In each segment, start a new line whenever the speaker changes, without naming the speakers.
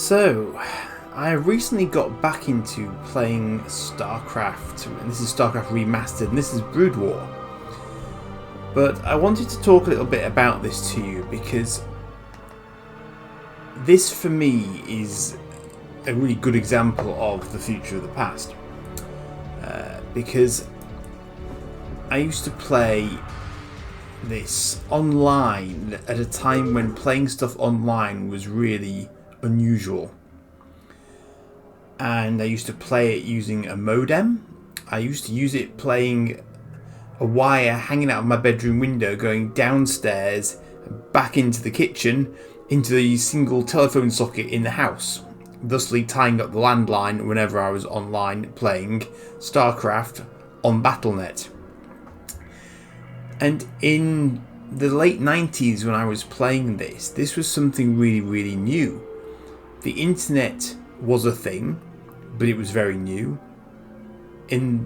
So, I recently got back into playing StarCraft, and this is StarCraft Remastered, and this is Brood War. But I wanted to talk a little bit about this to you because this, for me, is a really good example of the future of the past. Because I used to play this online at a time when playing stuff online was really unusual. And I used to play it using a modem. I used to use it playing a wire hanging out of my bedroom window, going downstairs, back into the kitchen, into the single telephone socket in the house, thusly tying up the landline whenever I was online playing StarCraft on Battle.net. And in the late 90s when I was playing this was something really, really new. The internet was a thing, but it was very new. In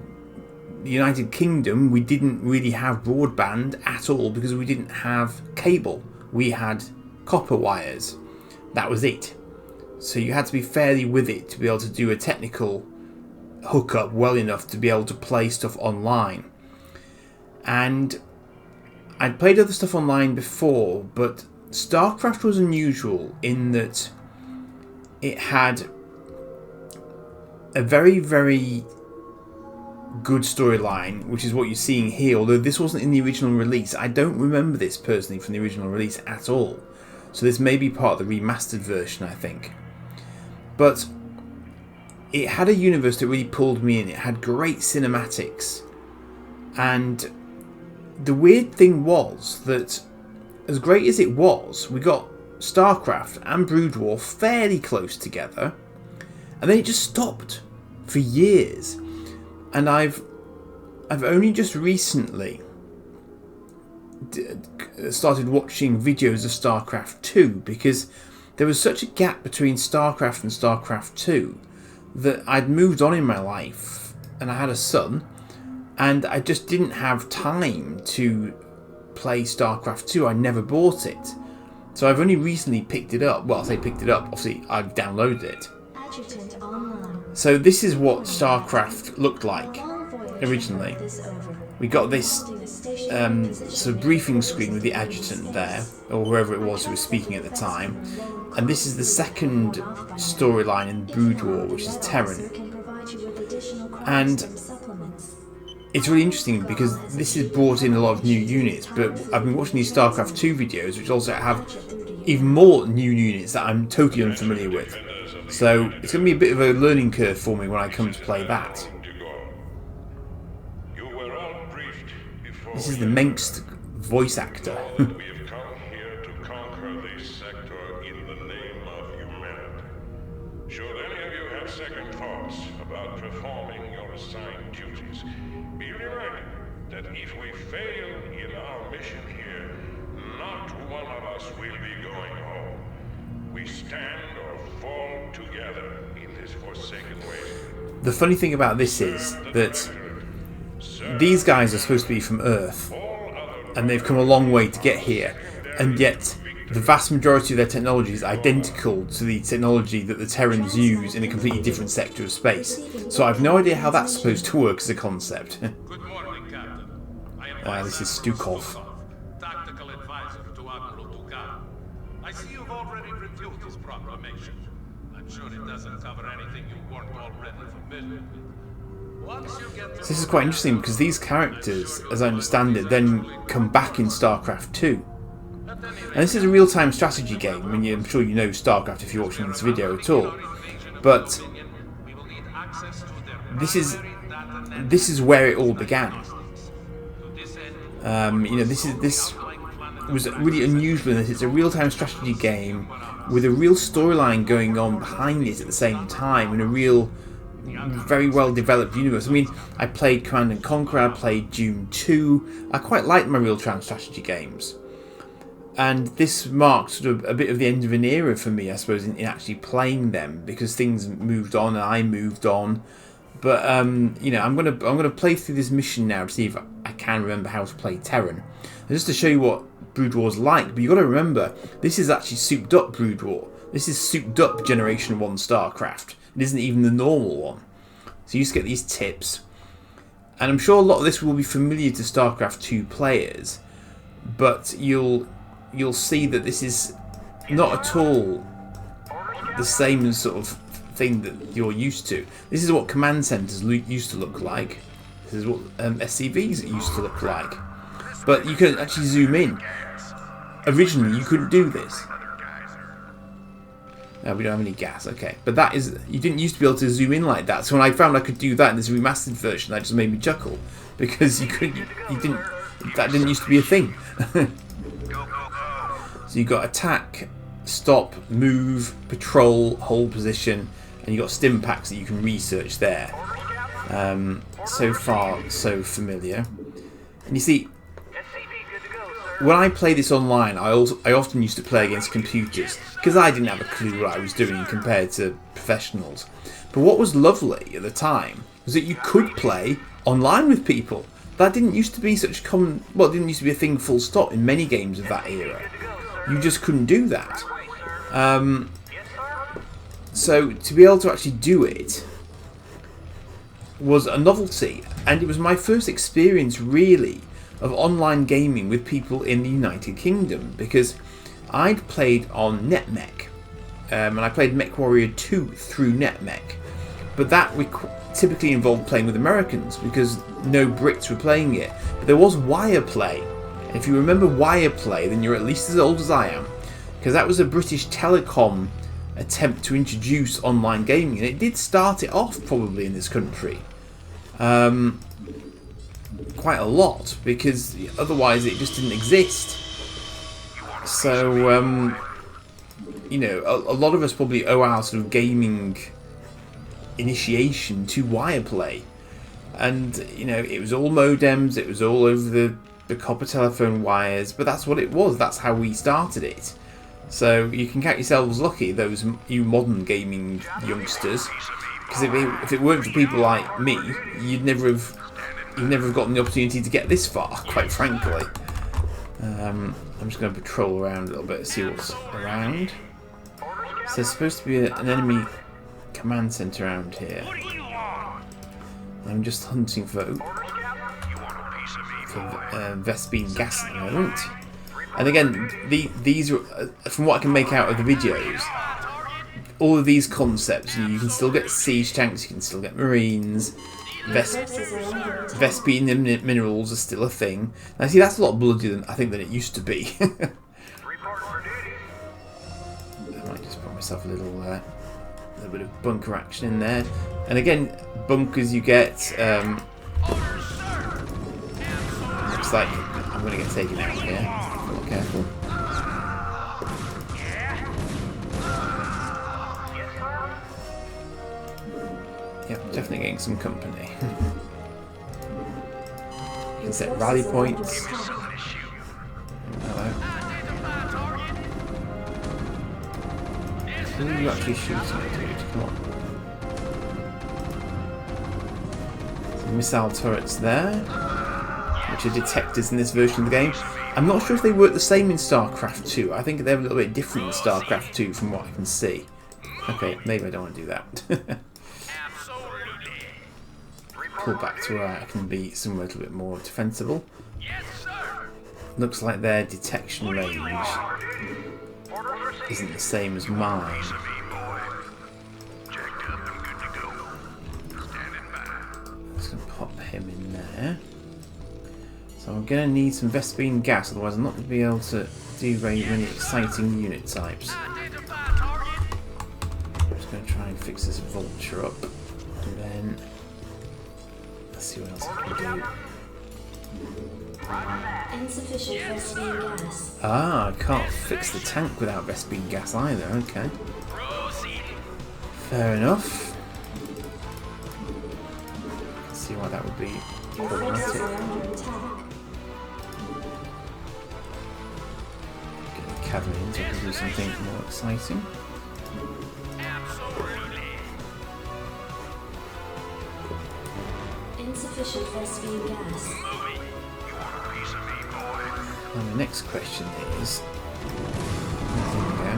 the United Kingdom, we didn't really have broadband at all because we didn't have cable. We had copper wires. That was it. So you had to be fairly with it to be able to do a technical hookup well enough to be able to play stuff online. And I'd played other stuff online before, but StarCraft was unusual in that it had a very, very good storyline, which is what you're seeing here, although this wasn't in the original release. I don't remember this personally from the original release at all. So this may be part of the remastered version, I think. But it had a universe that really pulled me in. It had great cinematics. And the weird thing was that as great as it was, we got StarCraft and Brood War fairly close together. And then it just stopped for years. And I've only just recently started watching videos of StarCraft II because there was such a gap between StarCraft and StarCraft II that I'd moved on in my life and I had a son and I just didn't have time to play StarCraft II. I never bought it. So I've only recently picked it up. Well, I say picked it up, obviously I've downloaded it. So this is what StarCraft looked like originally. We got this sort of briefing screen with the adjutant there, or whoever it was who was speaking at the time. And this is the second storyline in Brood War, which is Terran. And it's really interesting because this has brought in a lot of new units, but I've been watching these StarCraft 2 videos, which also have even more new units that I'm totally unfamiliar with. So it's going to be a bit of a learning curve for me when I come to play that. This is the Mengsk voice actor.
We have come here to conquer this sector in the name of humanity. Should any of you have second thoughts about performing your assigned duties, be reminded that if we fail in our mission here, not one of us will be going home. We stand or fall together in this forsaken waste.
The funny thing about this is that these guys are supposed to be from Earth, and they've come a long way to get here, and yet the vast majority of their technology is identical to the technology that the Terrans use in a completely different sector of space. So I've no idea how that's supposed to work as a concept.
Good morning, Captain.
This is Stukov.
Tactical advisor to Admiral Dugan. I see you've already reviewed this proclamation. I'm sure it doesn't cover anything you weren't already familiar with.
So this is quite interesting because these characters, as I understand it, then come back in StarCraft 2. And this is a real-time strategy game. I mean, I'm sure you know StarCraft if you're watching this video at all. But this is where it all began. This was really unusual in that it's a real-time strategy game with a real storyline going on behind it at the same time, and a real, very well developed universe. I mean, I played Command & Conquer, I played Dune 2. I quite liked my real-time strategy games. And this marked sort of a bit of the end of an era for me, I suppose, in actually playing them, because things moved on and I moved on. But I'm gonna play through this mission now to see if I can remember how to play Terran. And just to show you what Brood War's like, but you've got to remember, this is actually souped up Brood War. This is souped up Generation 1 StarCraft. It isn't even the normal one. So you just get these tips. And I'm sure a lot of this will be familiar to StarCraft II players, but you'll see that this is not at all the same sort of thing that you're used to. This is what command centers used to look like. This is what SCVs used to look like. But you can actually zoom in. Originally, you couldn't do this. No, we don't have any gas. Okay, but that is, you didn't used to be able to zoom in like that. So when I found I could do that in this remastered version, that just made me chuckle because that didn't used to be a thing. So you got attack, stop, move, patrol, hold position, and you got stim packs that you can research there. So far, so familiar. And you see, when I play this online, I often used to play against computers because I didn't have a clue what I was doing compared to professionals. But what was lovely at the time was that you could play online with people. That didn't used to be such common. Well, it didn't used to be a thing. Full stop in many games of that era. You just couldn't do that. So to be able to actually do it was a novelty, and it was my first experience really of online gaming with people in the United Kingdom, because I'd played on NetMech, and I played MechWarrior 2 through NetMech, but that typically involved playing with Americans because no Brits were playing it. But there was Wireplay, and if you remember Wireplay, then you're at least as old as I am, because that was a British Telecom attempt to introduce online gaming, and it did start it off probably in this country. Quite a lot, because otherwise it just didn't exist. So, you know, a lot of us probably owe our sort of gaming initiation to Wireplay. And, you know, it was all modems, it was all over the copper telephone wires, but that's what it was, that's how we started it. So you can count yourselves lucky, those you modern gaming youngsters, because if it weren't for people like me, you'd never have gotten the opportunity to get this far, quite frankly. I'm just going to patrol around a little bit and see what's around. So there's supposed to be an enemy command center around here. I'm just hunting for Vespene gas at the moment. And again, these are, from what I can make out of the videos, all of these concepts, you can still get siege tanks, you can still get marines, Vespene minerals are still a thing. Now see, that's a lot bloodier than I think than it used to be. I might just put myself a little bit of bunker action in there. And again, bunkers you get, looks like I'm going to get taken out here. Be careful. Yep, definitely getting some company. You can set rally points. Hello. Who are you actually shooting at, dude? Come on. Some missile turrets there, which are detectors in this version of the game. I'm not sure if they work the same in StarCraft II. I think they're a little bit different in StarCraft II from what I can see. Okay, maybe I don't want to do that. Pull back to where I can be somewhere a little bit more defensible. Looks like their detection range isn't the same as mine. Just going to pop him in there. So I'm going to need some Vespene gas, otherwise I'm not going to be able to do very many exciting unit types. I'm just going to try and fix this vulture up, and then let's see what else I can do.
Insufficient Vespene gas.
Ah, I can't fix the tank without Vespene gas either, okay. Fair enough. Let's see why that would be problematic. Get the cavalry in so I can do something more exciting.
Insufficient Vespene gas.
And the next question is, there we go,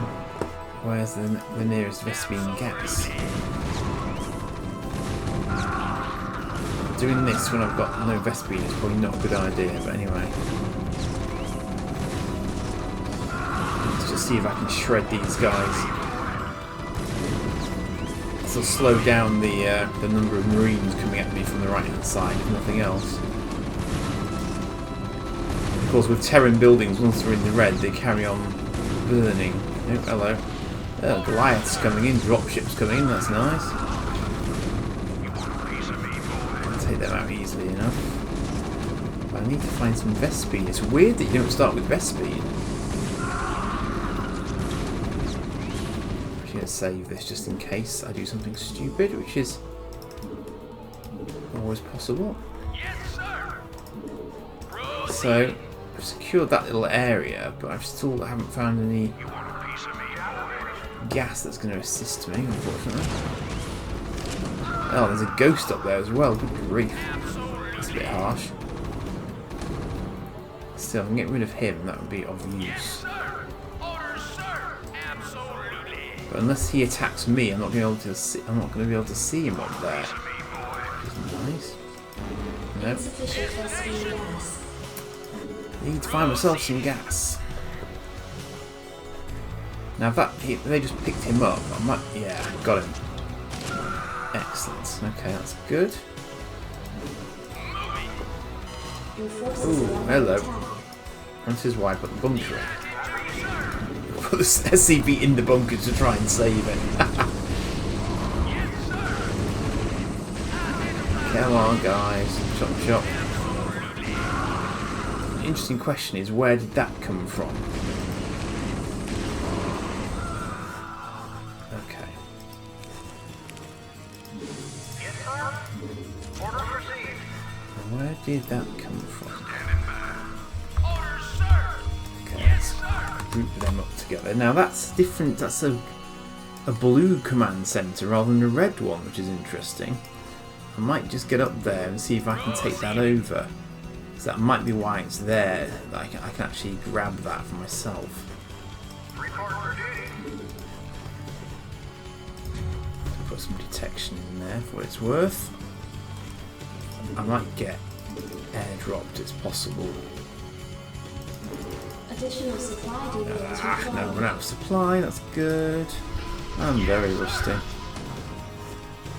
Where's the nearest Vespene gas? Doing this when I've got no Vespene is probably not a good idea, but anyway. Let's just see if I can shred these guys. This will slow down the number of Marines coming at me from the right hand side, if nothing else. Of course, with Terran buildings, once they're in the red, they carry on burning. Oh, hello. Oh, Goliath's coming in, dropships coming in, that's nice. I'll take them out easily enough. But I need to find some Vespene. It's weird that you don't start with Vespene. I'm going to save this just in case I do something stupid, which is always possible. So, I've secured that little area, but I haven't found any gas that's going to assist me, unfortunately. Oh, there's a ghost up there as well. Good grief. That's a bit harsh. Still, if I can get rid of him, that would be of use. But unless he attacks me, I'm not going to be able to see him up there. Which is nice. Nope. I need to find myself some gas. Now if they just picked him up, I might... Yeah, got him. Excellent. Okay, that's good. Ooh, hello. This is why I put the bunker in. Put the SCV in the bunker to try and save it. Come on, guys. Chop, chop. The interesting question is, where did that come from? Okay. Where did that come from? Okay, let's group them up together. Now that's different. That's a blue command center rather than a red one, which is interesting. I might just get up there and see if I can take that over. So that might be why it's there. That I can actually grab that for myself. Put some detection in there for what it's worth. I might get airdropped, it's possible.
Additional supply depots required.
No, we're out of supply, that's good. I'm very rusty.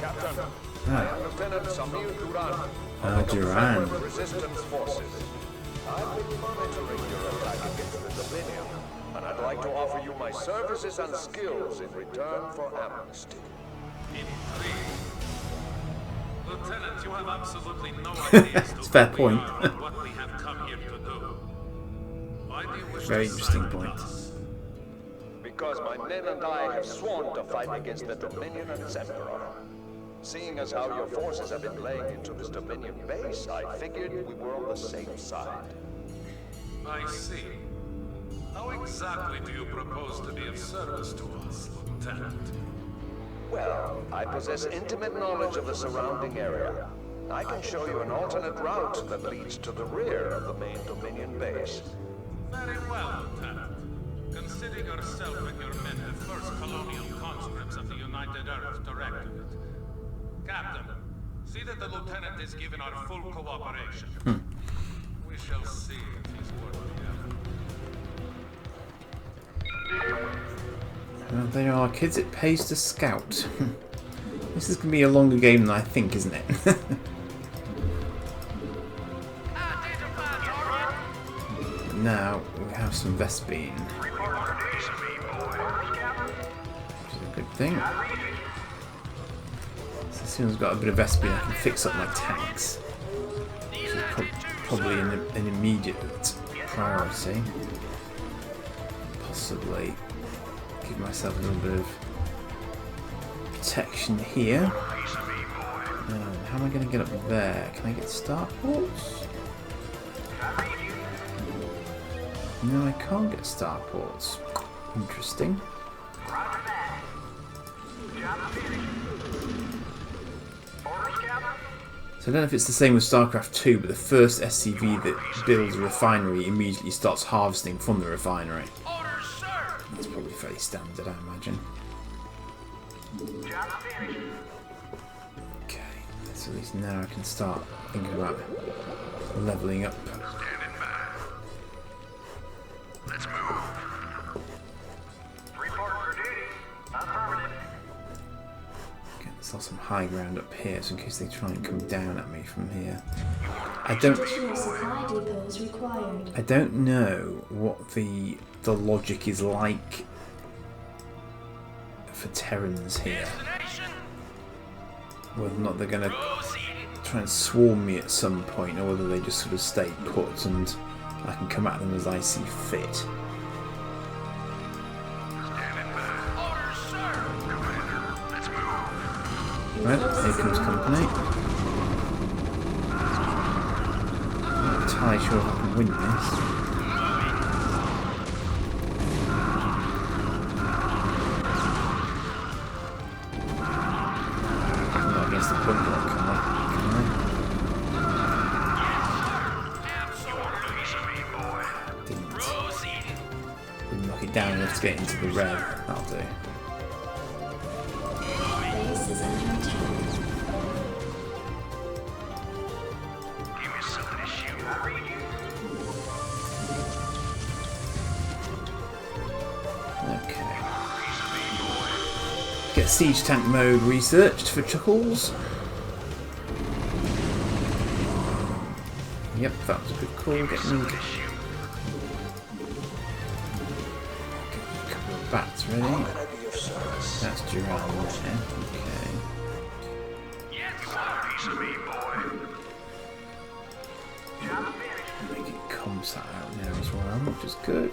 Captain, I am Lieutenant Samir Duran.
Duran.
Resistance forces. I've been monitoring your attack against the Dominion, and I'd like to offer you my services and skills in return for amnesty.
Lieutenant, you have absolutely no idea as to
Fair
who
point.
we are and what we have come here to do. Why do you wish
Very
to
interesting
side with
point.
us?
Because my men and I have sworn to fight against the Dominion and its Emperor. Seeing as how your forces have been laying into this Dominion base, I figured we were on the same side.
I see. How exactly do you propose to be of service to us, Lieutenant?
Well, I possess intimate knowledge of the surrounding area. I can show you an alternate route that leads to the rear of the main Dominion base.
Very well, Lieutenant. Consider yourself and your men the first colonial conscripts of the United Earth Directorate. Captain, see that the Lieutenant is given our full cooperation. We shall see if he's worth the effort.
There are kids, it pays to scout. This is going to be a longer game than I think, isn't it? Now we have some Vespene, which is a good thing. So as soon as I've got a bit of Vespene, I can fix up my tanks, which is probably an immediate priority. Possibly give myself a little bit of protection here. How am I going to get up there? Can I get starports? No, I can't get starports. Interesting. So I don't know if it's the same with StarCraft II, but the first SCV that builds a refinery immediately starts harvesting from the refinery. That's probably fairly standard, I imagine. Okay, so at least now I can start thinking about leveling up.
Standing by. Let's move.
Report for duty. Affirmative.
Okay, there's some high ground up here, so in case they try and come down at me from here. I don't
Additional supply depots required.
I don't know what the logic is like for Terrans here. Whether or not they're going to try and swarm me at some point, or whether they just sort of stay put and I can come at them as I see fit. Right, here comes company. I'm not entirely sure if I can win this. I'm not against the bunker, can I? Didn't knock it down enough to get into the red. That'll do.
Base is under attack.
Give me something to shoot.
Okay. Get siege tank mode researched for chuckles. Yep, that was a good call. Getting a couple of bats ready. That's Duran there. Okay.
Piece of me, boy.
Making comsat out now as well, which is good.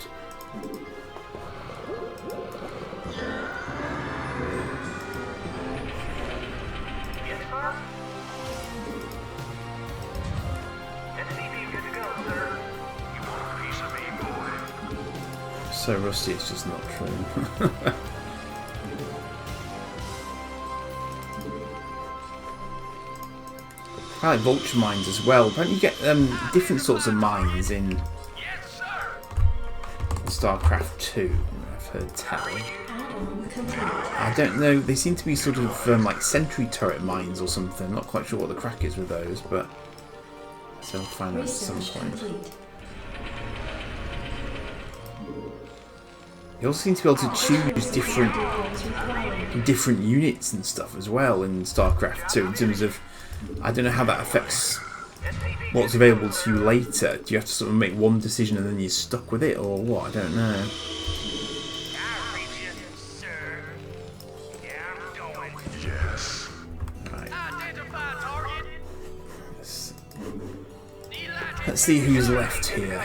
So rusty, it's just not true. I like vulture mines as well. Apparently you get different sorts of mines in StarCraft II, I've heard tell.
Add-on complete.
I don't know, they seem to be sort of like sentry turret mines or something. I'm not quite sure what the crack is with those, but so I'll find out at some
Research
point.
complete.
You also seem to be able to choose different
Depots required.
units and stuff as well in StarCraft II in terms of, I don't know how that affects what's available to you later. Do you have to sort of make one decision and then you're stuck with it, or what? I don't know.
Yes.
Right. Let's see who's left here.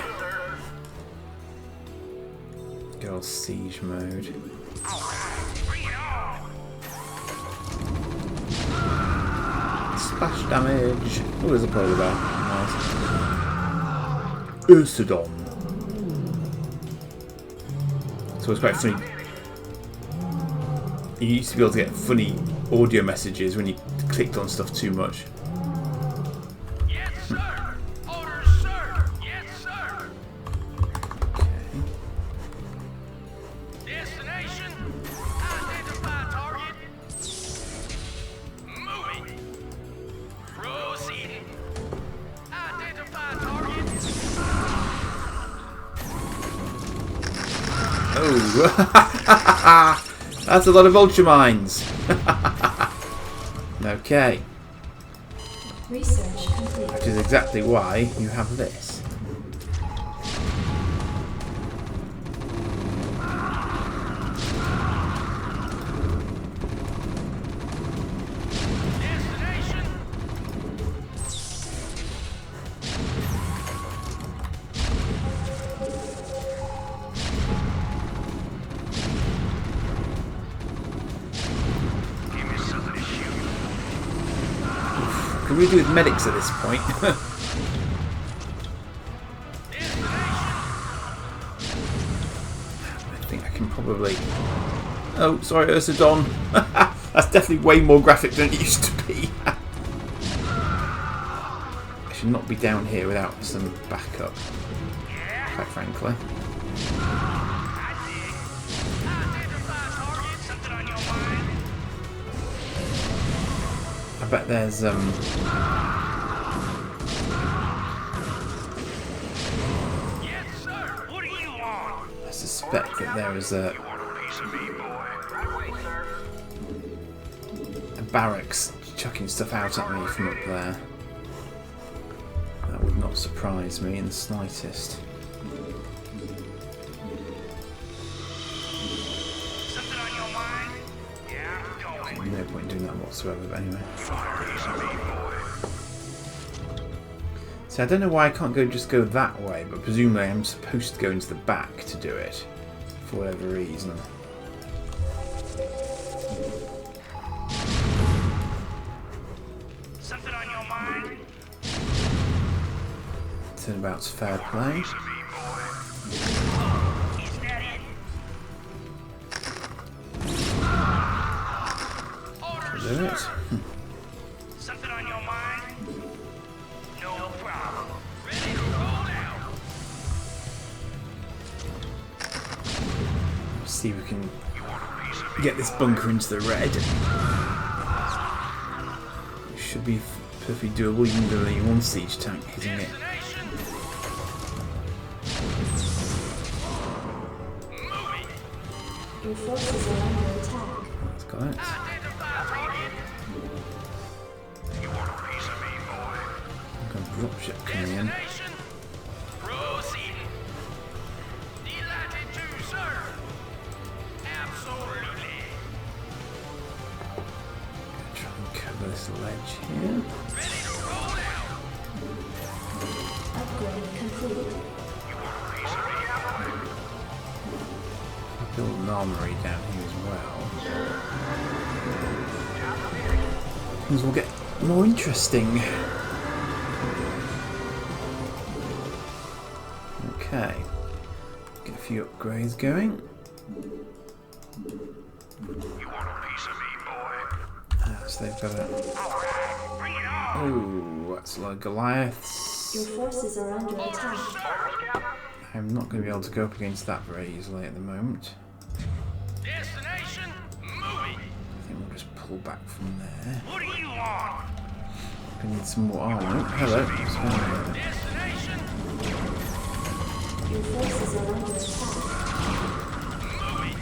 Good old siege mode. Splash damage. Oh, there's a polar bear. Nice. Ursidon. So it's quite funny. You used to be able to get funny audio messages when you clicked on stuff too much.
Yes, sir. Orders, sir. Yes, sir.
Okay.
Destination. Identify target. Moving. Proceeding. Identify target.
Oh, that's a lot of vulture mines. Okay,
Research complete.
which is exactly why you have this.
Destination.
Give me something to shoot.
Can we do with medics at this point? I think I can probably... Oh, sorry, Ursidon. That's definitely way more graphic than it used to be. I should not be down here without some backup, quite frankly. I bet there's
Yes, sir. What do you want?
I suspect that there is a barracks chucking stuff out at me from up there. That would not surprise me in the slightest.
Something on your mind? Yeah, I'm going.
No point in doing that whatsoever, but anyway. So I don't know why I can't just go that way, but presumably I'm supposed to go into the back to do it, for whatever reason.
Something on your mind?
Turnabout's fair play.
Is that it? Orders,
Do it.
sir. Something on your mind? No problem. Ready to roll out.
See if we can get this bunker into the red. It should be perfectly doable, even though only one siege tank hitting it.
Destination. Moving.
Your forces are under attack.
That's got it.
Identify target. You want a piece of me, boy?
I've got a dropship coming in.
Destination. Proceeding. Delighted to serve. Absolutely.
Try and cover this ledge here.
Ready to roll out.
Upgrade complete.
Build an armory down here as well. Things will get more interesting. Okay. Get a few upgrades going. So they've got a... Oh, that's a lot of Goliaths.
Your forces are under attack.
I'm not going to be able to go up against that very easily at the moment.
Destination. Moving.
I think we'll just pull back from there.
What do you want?
We need some more armor. Oh, hello. What's going on there?
Destination.
Your forces are under attack.
Moving.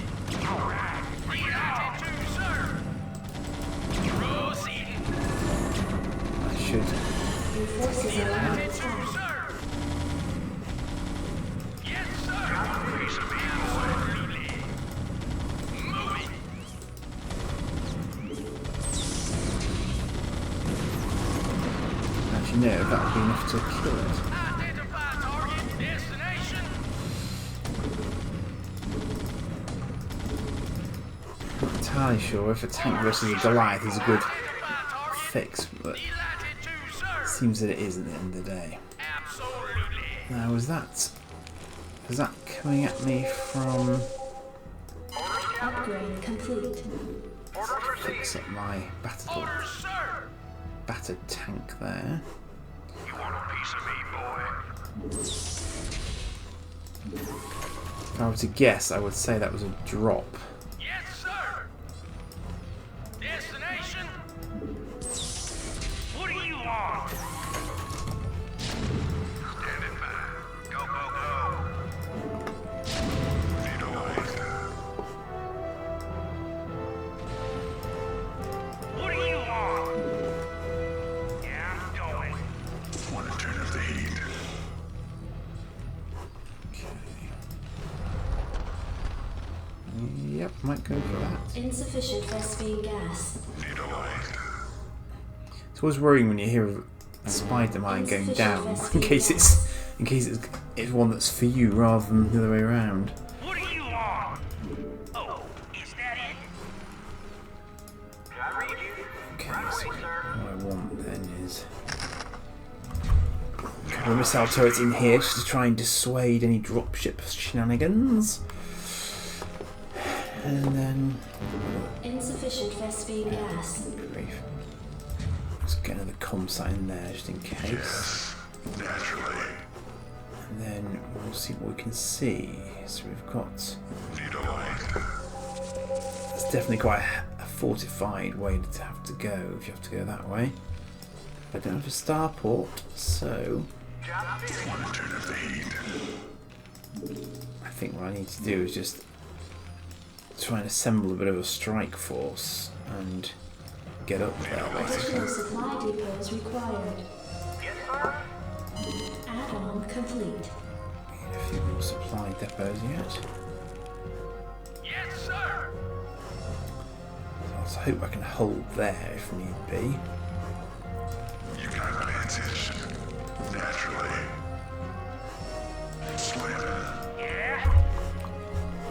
All right. Delighted to serve. Proceeding.
I should...
Your forces are under
Delighted to
attack.
serve. Yes, sir. Absolutely. Moving.
Actually, no, that would be enough to kill it.
Identify target. Destination.
Not entirely sure if a tank versus a Goliath is a good
Identify target.
fix, but
Delighted to serve.
it seems that it is at the end of the day.
Absolutely.
Now, is that coming at me from...
Upgrade complete.
Fix up my
Orders, sir.
battered tank there.
You want a piece of me, boy?
If I were to guess, I would say that was a drop.
Yes, sir. Destination. What do you want? Standing by. Go, go, go. Need a light. What do you want? Yeah, I'm going. Want to turn up the heat?
Yep, might go for that.
Insufficient phosphine gas.
Need a light.
It's always worrying when you hear of a spider mine going down, in case it's one that's for you rather than the other way around.
What do you want? Oh, is that it? I read you.
Okay, so what I want then is a couple of missile turrets in here just to try and dissuade any dropship shenanigans. And then...
Insufficient phosphine gas.
Grief. Let's get another comm site in there just in case.
Naturally.
And then we'll see what we can see. So we've got...
Need a light.
That's definitely quite a fortified way to have to go if you have to go that way. I don't have a starport, so I think what I need to do is just try and assemble a bit of a strike force and get up there, basically.
Additional supply depots required. Add-on complete.
Need a few more supply depots yet.
Yes, sir!
So I hope I can hold there if need be.
You got advantage. Naturally. Slam.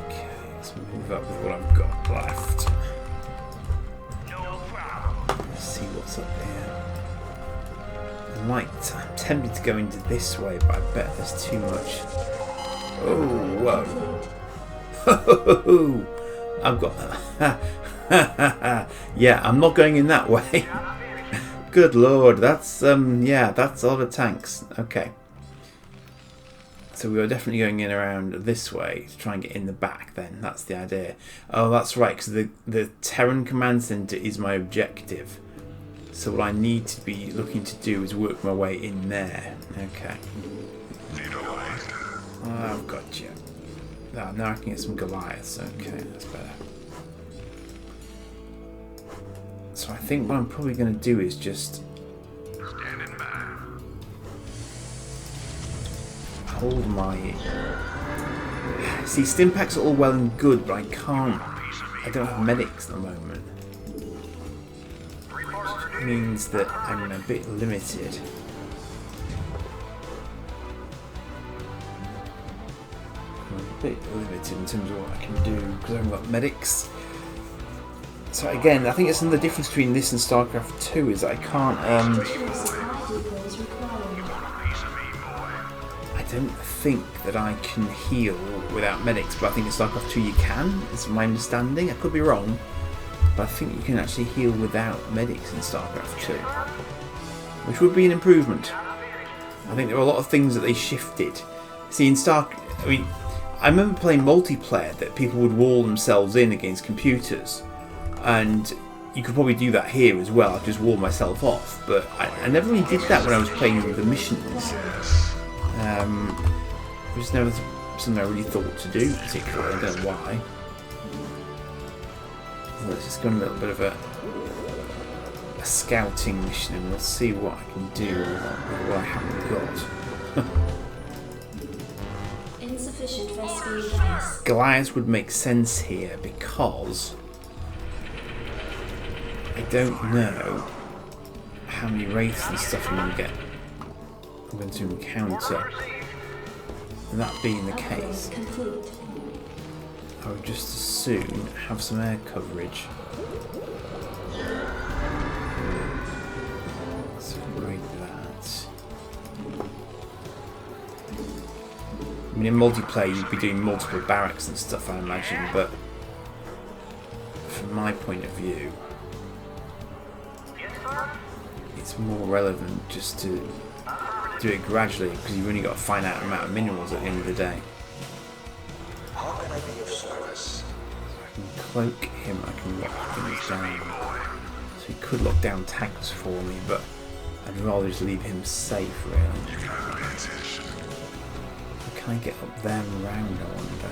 Okay, let's move up with what I've got left.
No problem.
Let's see what's up here. I'm tempted to go into this way, but I bet there's too much. Oh, whoa. I've got... yeah, I'm not going in that way. Good lord, that's, yeah, that's a lot of tanks. Okay. So we are definitely going in around this way to try and get in the back then. That's the idea. Oh, that's right, because the Terran Command Center is my objective. So what I need to be looking to do is work my way in there. Okay. Oh, I've got you. Oh, now I can get some Goliaths. Okay, that's better. So I think what I'm probably going to do is just hold my... See, stim packs are all well and good, but I don't have medics at the moment. Which means that I'm a bit limited. I'm a bit limited in terms of what I can do because I haven't got medics. So again, I think it's another difference between this and StarCraft II is that I can't. I don't think that I can heal without medics, but I think in StarCraft II you can. Is my understanding. I could be wrong, but I think you can actually heal without medics in StarCraft II, which would be an improvement. I think there were a lot of things that they shifted. See, in I remember playing multiplayer that people would wall themselves in against computers. And you could probably do that here as well. I'd just wall myself off, but I never really did that when I was playing the missions. It was never something I really thought to do particularly. I don't know why. Let's just go on a little bit of a scouting mission, and we'll see what I can do with what I haven't got.
Insufficient Vespene gas.
Goliath would make sense here because I don't know how many wraiths and stuff I'm going to encounter. And that being the case, I would just as soon have some air coverage. Let's upgrade that. I mean, in multiplayer you'd be doing multiple barracks and stuff, I imagine, but from my point of view, it's more relevant just to do it gradually because you've only got a finite amount of minerals at the end of the day.
How can I be of service?
I can cloak him, I can lock things down. So he could lock down tanks for me, but I'd rather just leave him safe, really. Can I get up there and around, I wonder?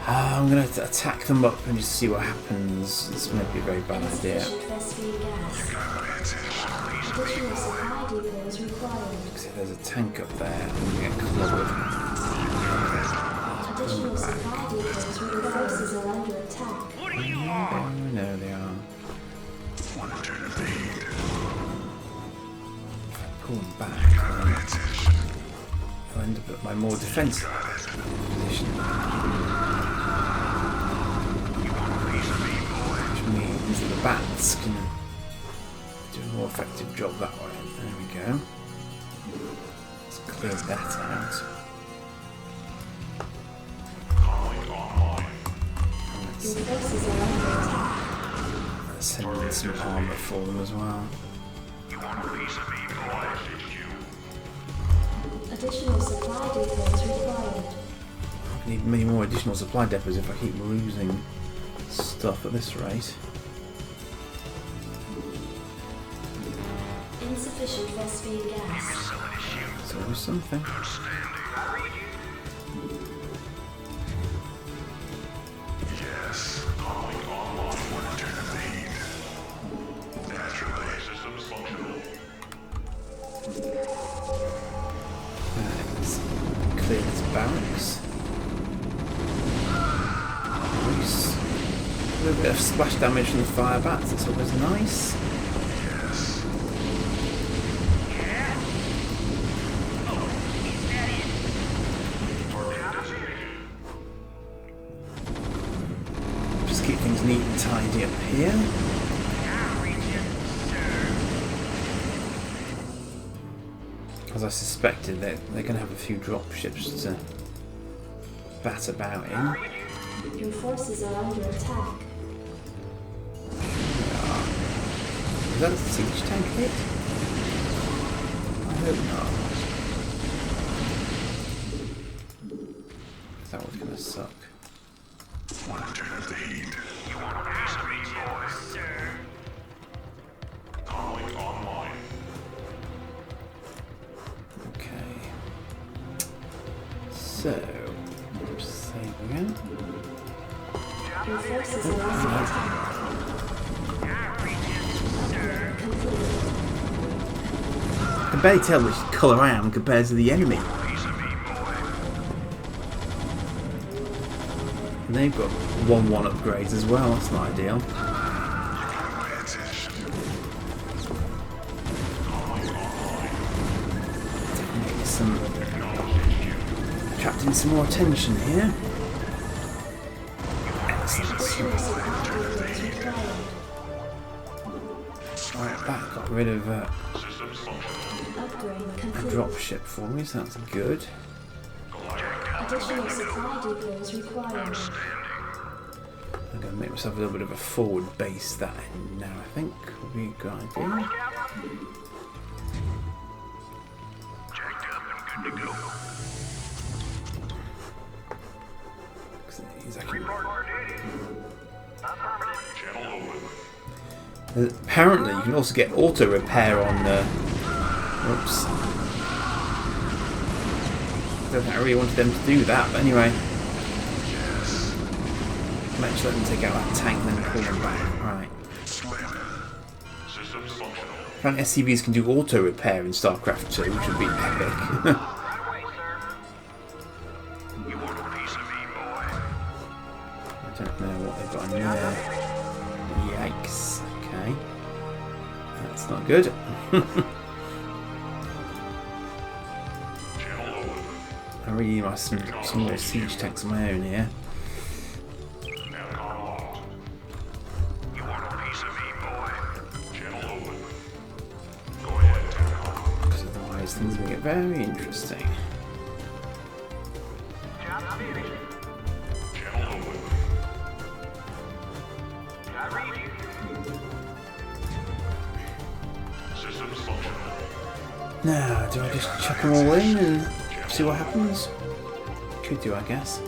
I'm going to attack them up and just see what happens. This might be a very bad idea. Because if there's a tank up there, I'm going to get clobbered.
Additional supply depots where the forces are under attack.
I know they are. If I pull them back, I'll end up at my more defensive position. Which means that the bats can do a more effective job that way. There we go. Let's clear that out. Let's send in some armour for them as well.
Additional supply depots required.
I need many more additional supply depots if I keep losing stuff at this rate.
Insufficient phosphine gas.
It's always something.
Yes, calling online for return of the heat. Naturally, systems functional.
Let's clear this barracks. Nice. A little bit of splash damage from the fire bats, that's always nice. Just keep things neat and tidy up here. As I suspected, they're going to have a few drop ships to bat about in.
Your forces are under attack.
Is that a siege tank hit? I hope not. That was going to suck.
Want to turn up the heat? You want a piece of me, boy? Sir. Calling online.
Okay. So, save again.
Your forces are under attack.
I can barely tell which colour I am compared to the enemy. And they've got 1-1 upgrades as well, that's not ideal. Definitely attracting some more attention here. Right, that got rid of a drop ship for me, so that's good.
Additional supply depots required.
I'm going to make myself a little bit of a forward base that end now, I think. Would be a good idea.
Jacked up and good to go.
Apparently, you can also get auto repair on. Oops. I don't think I really wanted them to do that, but anyway. Let's let them take out that tank and then pull them back. Right. Apparently, SCVs can do auto repair in StarCraft II, which would be epic. I don't know what they've got in there. Yikes. Okay. That's not good. I really need some more siege tanks of my own here. Because otherwise things are going to get very interesting. Now, do I just chuck them all in and see what happens? Could do, I guess.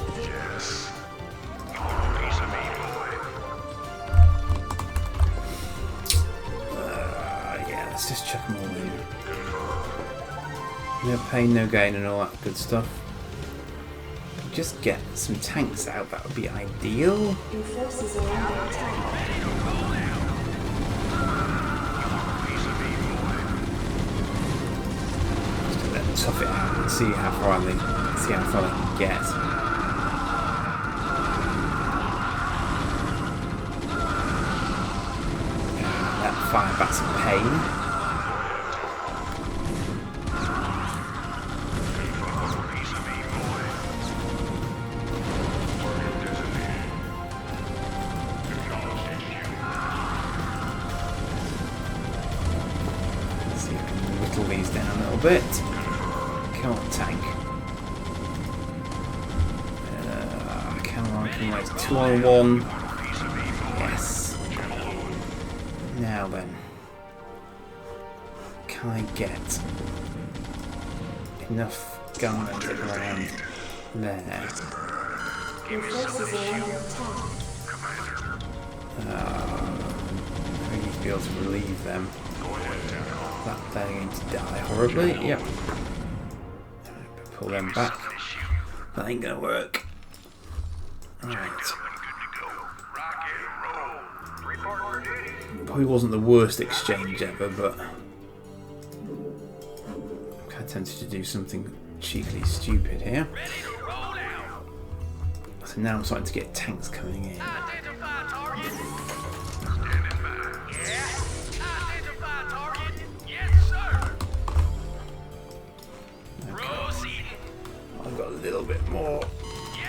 Yeah, let's just chuck them all in. No pain, no gain and all that good stuff. Just get some tanks out, that would be ideal.
Your forces are under attack.
Tough it out and see how far they can get. That fire bat's a pain. Let's see if I can whittle these down a little bit. Come on, tank. Come on, it's 2-on-1. Yes. Now then. Can I get enough guns around there?
Your forces are under attack.
We need to be able to relieve them. That they're going to die horribly. Yep. Pull them back. That ain't gonna work. Alright. Probably wasn't the worst exchange ever, but I'm kind of tempted to do something cheekily stupid here. So now I'm starting to get tanks coming in. I've got a little bit more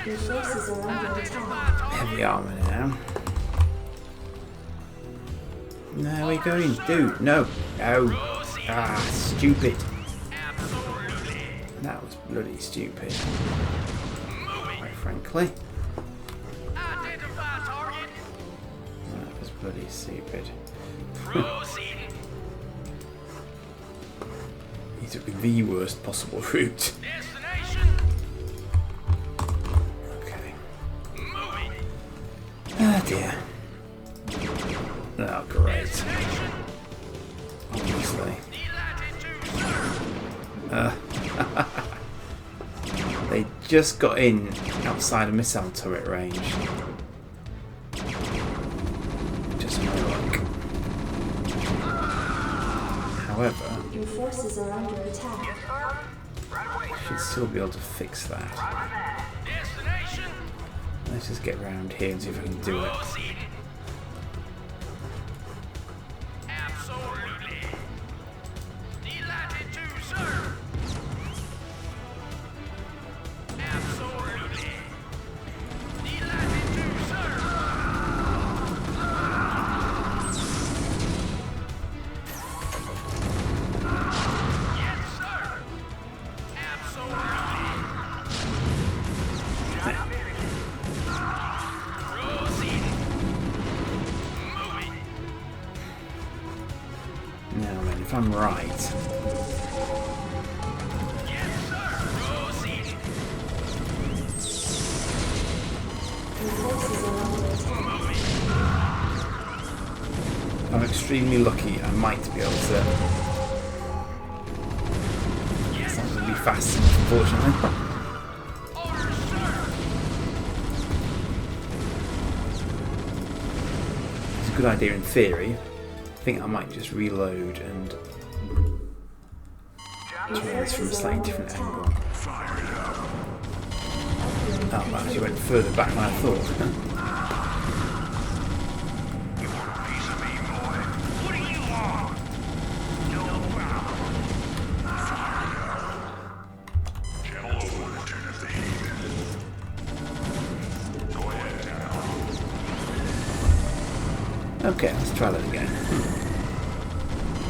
Your forces are under attack.
heavy armor now. No, we're going, dude. No, no. Ah, stupid. That was bloody stupid. Quite frankly. That was bloody stupid. He took the worst possible route. Okay. Oh dear. Oh, great. Obviously. They just got in outside a missile turret range. Just no luck. However,
Your forces are under attack.
should still be able to fix that. Let's just get around here and see if I can do it. Now then, if I'm right,
Your forces are under attack.
I'm extremely lucky. I might be able to. It's not going to be fast enough, unfortunately. It's a good idea in theory. I think I might just reload and try this from a slightly different angle. Oh, I actually went further back than I thought. Okay, let's try that again.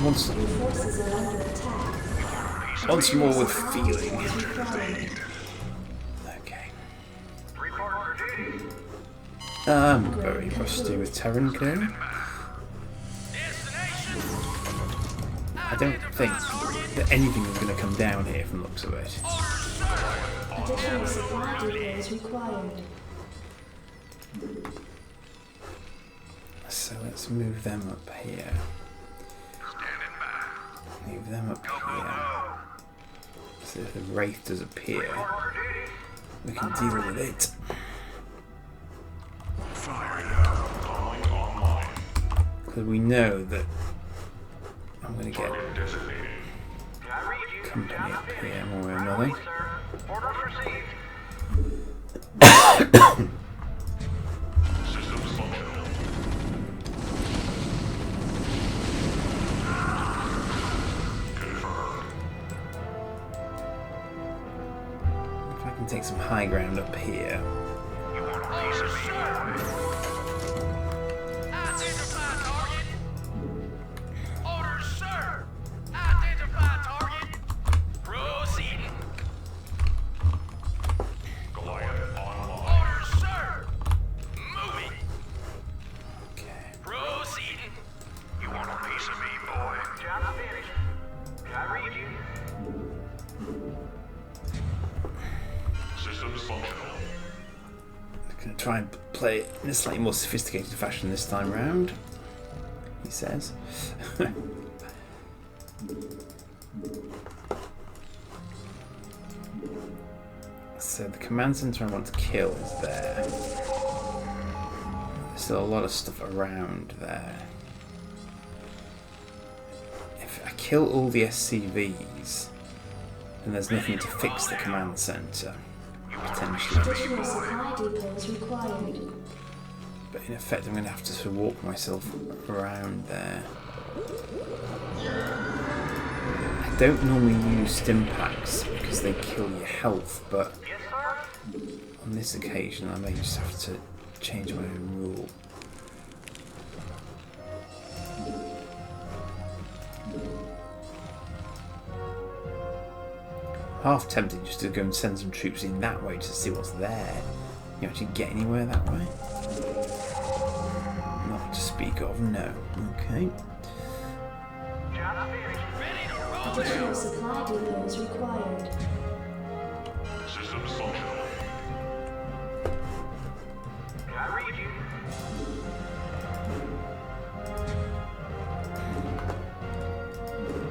Once
Your forces are under attack.
Once more with feeling. Okay. I'm very rusty with Terran clearing. I don't think that anything is going to come down here from the looks of it.
Additional supply depots required.
So let's move them up here. Move them up here. So if the Wraith does appear, we can deal with it. Because we know that I'm going to get company up here one way or another. Take some high ground up here. play it in a slightly more sophisticated fashion this time round, he says. So the command center I want to kill is there. There's still a lot of stuff around there. If I kill all the SCVs, then there's nothing to fix the command center, potentially.
Additional supply depots required.
But in effect I'm going to have to sort of walk myself around there. I don't normally use stim packs because they kill your health, but on this occasion I may just have to change my own rule. Half tempted just to go and send some troops in that way to see what's there. You actually get anywhere that way? Not to speak of, no. Okay.
Additional supply depots required.
Systems functional.
I read you.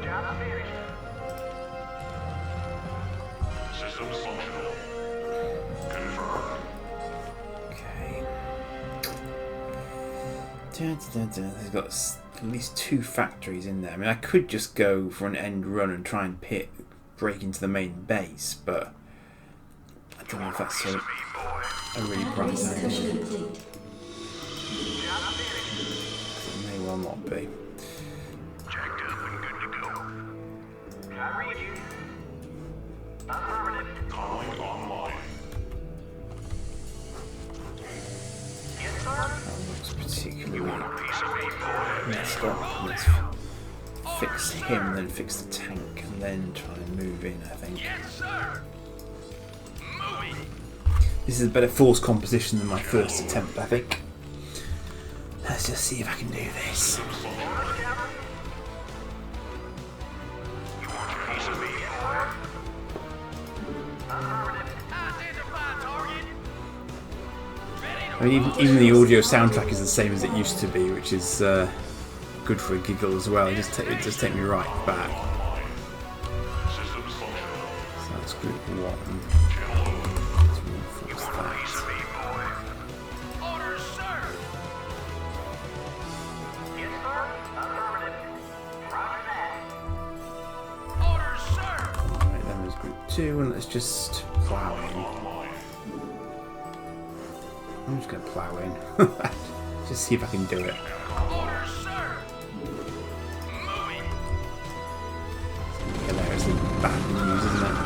Job finished.
Systems functional. Confirmed.
Okay. There's got at least 2 factories in there. I mean, I could just go for an end run and try and break into the main base, but I don't know if that's a really bright idea.
Mission complete.
It may well not be.
Jacked up and good to go.
I read you. Affirmative.
Calling online.
Yes, sir.
That looks particularly
Piece of me, boy.
messed up. Let's fix him, then fix the tank, and then try and move in, I think.
Yes, sir. Moving.
This is a better force composition than my first attempt, I think. Let's just see if I can do this.
Piece of me,
Identify target.
I mean, even the audio soundtrack is the same as it used to be, which is good for a giggle as well. It just take me right back.
systems functional.
So that's group 1. Let's reinforce that.
Orders, sir. Yes, sir. Affirmative. Roger that. Orders, sir.
Right, then there's group 2, and let's just plough in. I'm just going to plough in. Just see if I can do it.
Orders, sir. Moving.
Hilariously bad news, isn't it?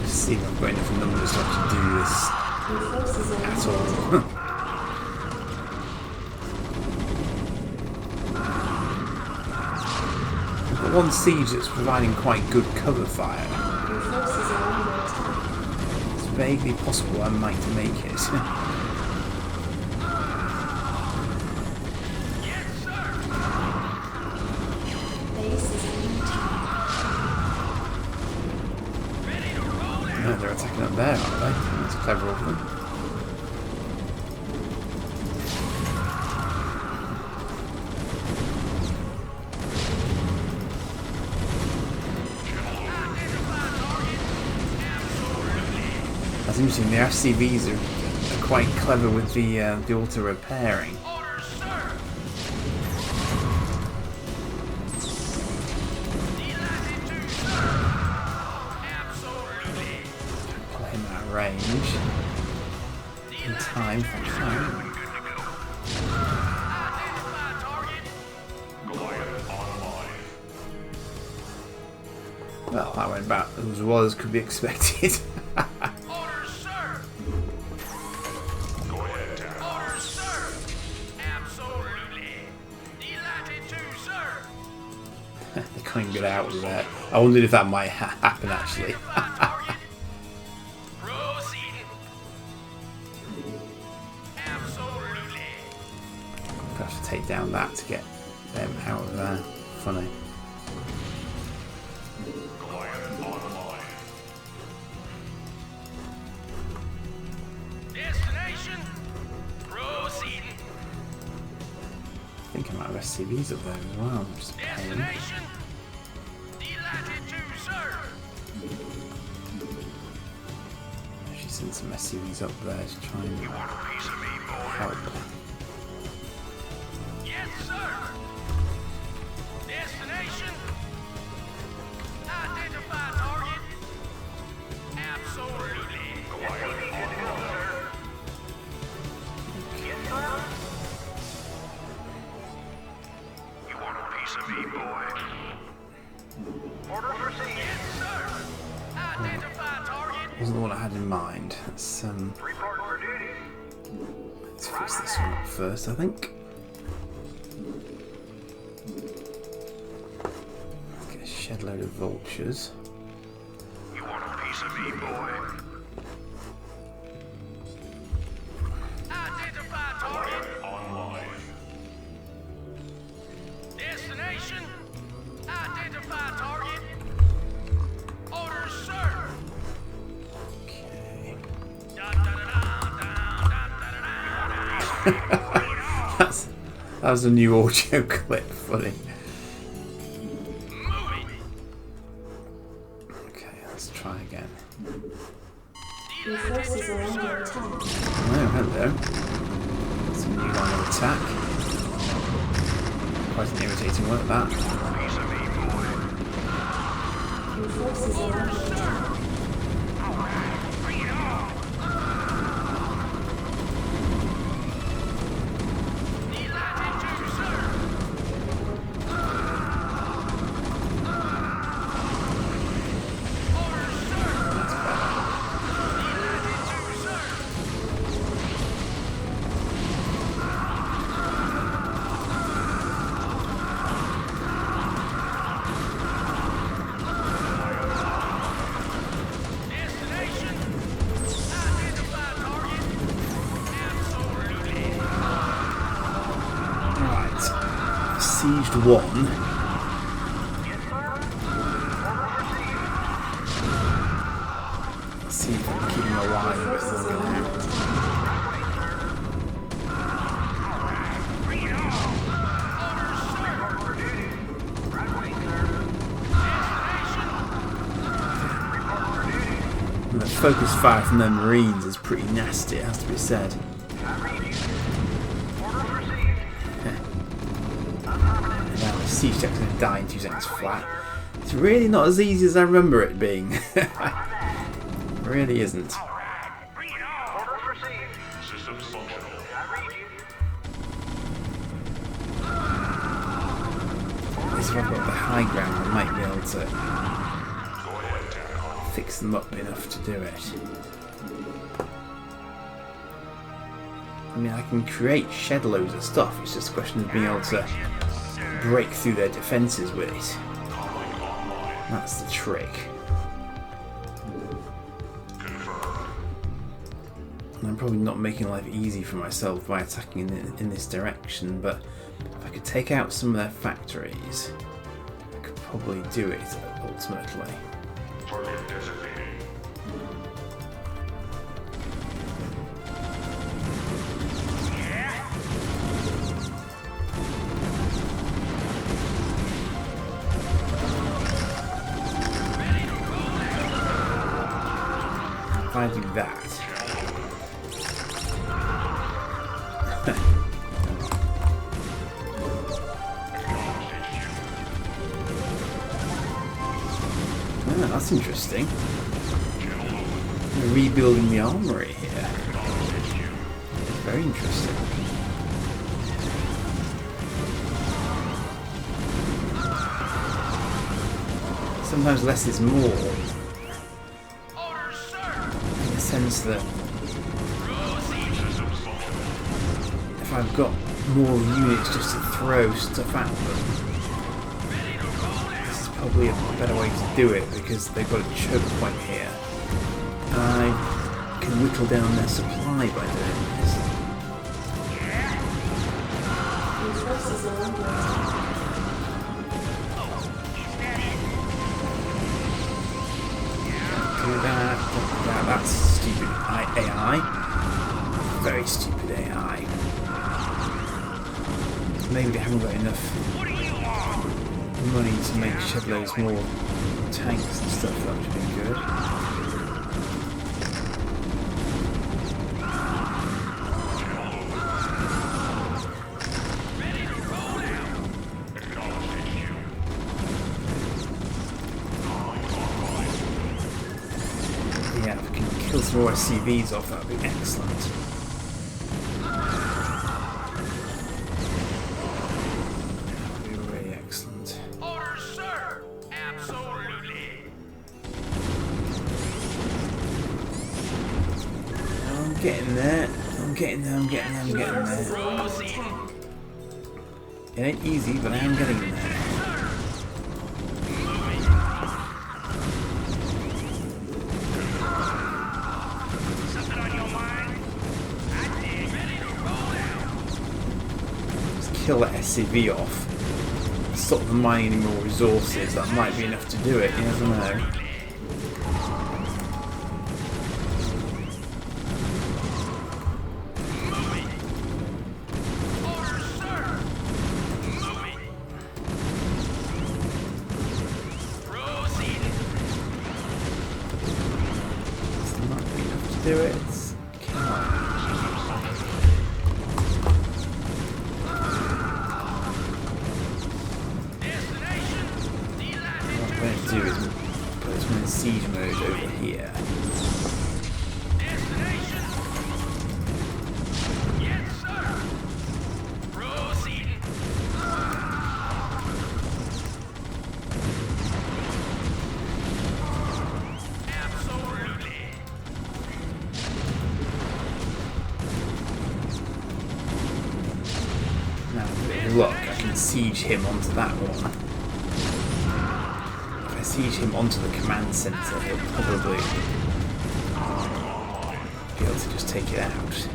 Just see if I've got enough numbers to actually do this
Your forces are
at
under
all. I've got one siege that's providing quite good cover fire.
Your forces are under attack.
It's vaguely possible I might make it.
Base is under attack.
No, they're attacking up there, aren't they? That's clever of them. That's interesting. The FCVs are quite clever with the auto repairing.
Orders, sir. Delighted to, sir. Absolutely.
Pull him out of range in time for time.
Identify target.
Goliath online.
Well, that went about as well as could be expected.
Orders, sir.
Go ahead, Tap.
Orders, sir. Absolutely. Delighted to, sir.
They can't get out of there. I wondered if that might happen actually.
Identify target. Proceeding. Absolutely.
take down that to get them out of there. Funny.
Destination proceeding.
I think I might have SCVs up there as well. Just a pain.
Destination delighted to serve.
She's sent some SCVs up there to try and help.
Yes, sir. Destination. Identify target. Absolutely. Yes, sir. You want a piece of me, boy? Order proceed. Yes, sir. Identify target.
Wasn't the one I had in mind.
Report for duty.
Let's fix this one up first, I think. Get a shed load of vultures.
You want a piece of me, boy? Identify target.
Online.
Destination. Identify target. Orders, sir.
Okay.
Dun, dun, dun, dun, dun, dun, dun, dun.
That was a new audio clip. Funny.
Moving.
Okay, let's try again.
Your forces are under attack.
Oh, hello. That's a new line of attack. Quite an irritating one at that.
Your forces are under attack.
Delighted to serve. Orders, sir. Delighted to serve. Destination. Identify target. Absolutely.
Right. Sieged one. Let's see if I can keep him alive a bit longer now. And the focus fire from them Marines is pretty nasty, it has to be said. Now the siege tech's going to die in 2 seconds flat. It's really not as easy as I remember it being. It really isn't.
Systems functional.
If I've got the high ground, I might be able to
Go ahead, TAC.
fix them up enough to do it. I mean, I can create shed loads of stuff, it's just a question of being able to break through their defences with it. That's the trick. And I'm probably not making life easy for myself by attacking in this direction, but if I could take out some of their factories, I could probably do it ultimately.
Target designated.
If I do that, oh, that's interesting. We're rebuilding the armory here. Very interesting. Sometimes less is more,
Orders, sir.
in the sense that if I've got more units just to throw stuff at them, this is probably a better way to do it because they've got a choke point here. And I can whittle down their supply by doing this.
Your forces are under attack.
Do that. That's stupid AI. Very stupid AI. Maybe they haven't got enough money to make shed loads more tanks and stuff. That would be good. Yeah, if we can kill some more SCVs off, that would be excellent. I'm getting there. I'm getting there. It ain't easy, but I am getting there. Just kill that SCV off. Stop them mining any more resources. That might be enough to do it. You never know. Do it. Come on. What I'm going to do is put this one in siege mode over here. Look, I can siege him onto that one. If I siege him onto the command center, he'll probably be able to just take it out.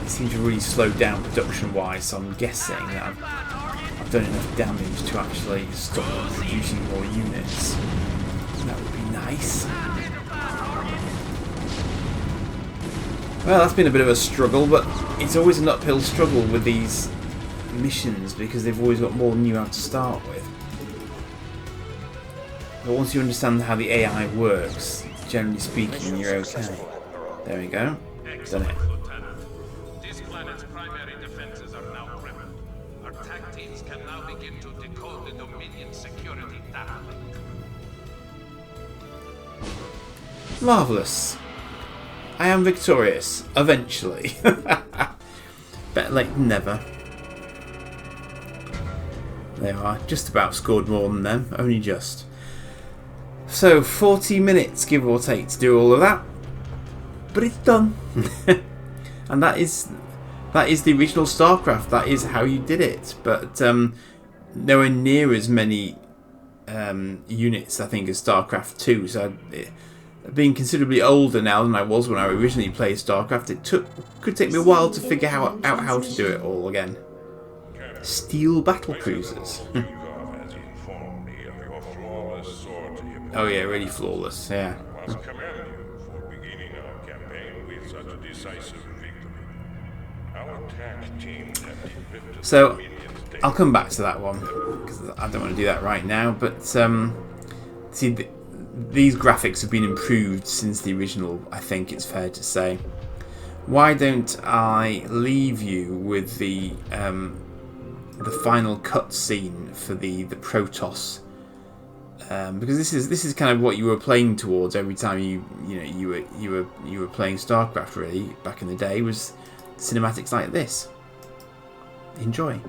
It seems to really slow down production-wise, so I'm guessing that I've done enough damage to actually stop them producing more units. That would be nice. Well, that's been a bit of a struggle, but it's always an uphill struggle with these missions because they've always got more than you have to start with. But once you understand how the AI works, generally speaking, you're okay. There we go. Done it.
Lieutenant. This planet's primary defenses are now crippled. Our tech teams can now begin to decode the Dominion security data link.
Marvellous. I am victorious. Eventually. Better late than never. They are. Just about scored more than them. Only just. So, 40 minutes, give or take, to do all of that. But it's done. And that is the original StarCraft. That is how you did it. But nowhere near as many units, I think, as StarCraft II. So, being considerably older now than I was when I originally played StarCraft, it could take me a while to figure out how to do it all again. Steel battle cruisers. Oh yeah, really flawless. Yeah.
I must commend you for beginning our campaign with such a decisive victory. Our attack teams have drifted.
So I'll come back to that one because I don't want to do that right now. But see, these graphics have been improved since the original. I think it's fair to say. Why don't I leave you with the final cutscene for the Protoss, because this is kind of what you were playing towards every time you were playing StarCraft. Really, back in the day, was cinematics like this. Enjoy.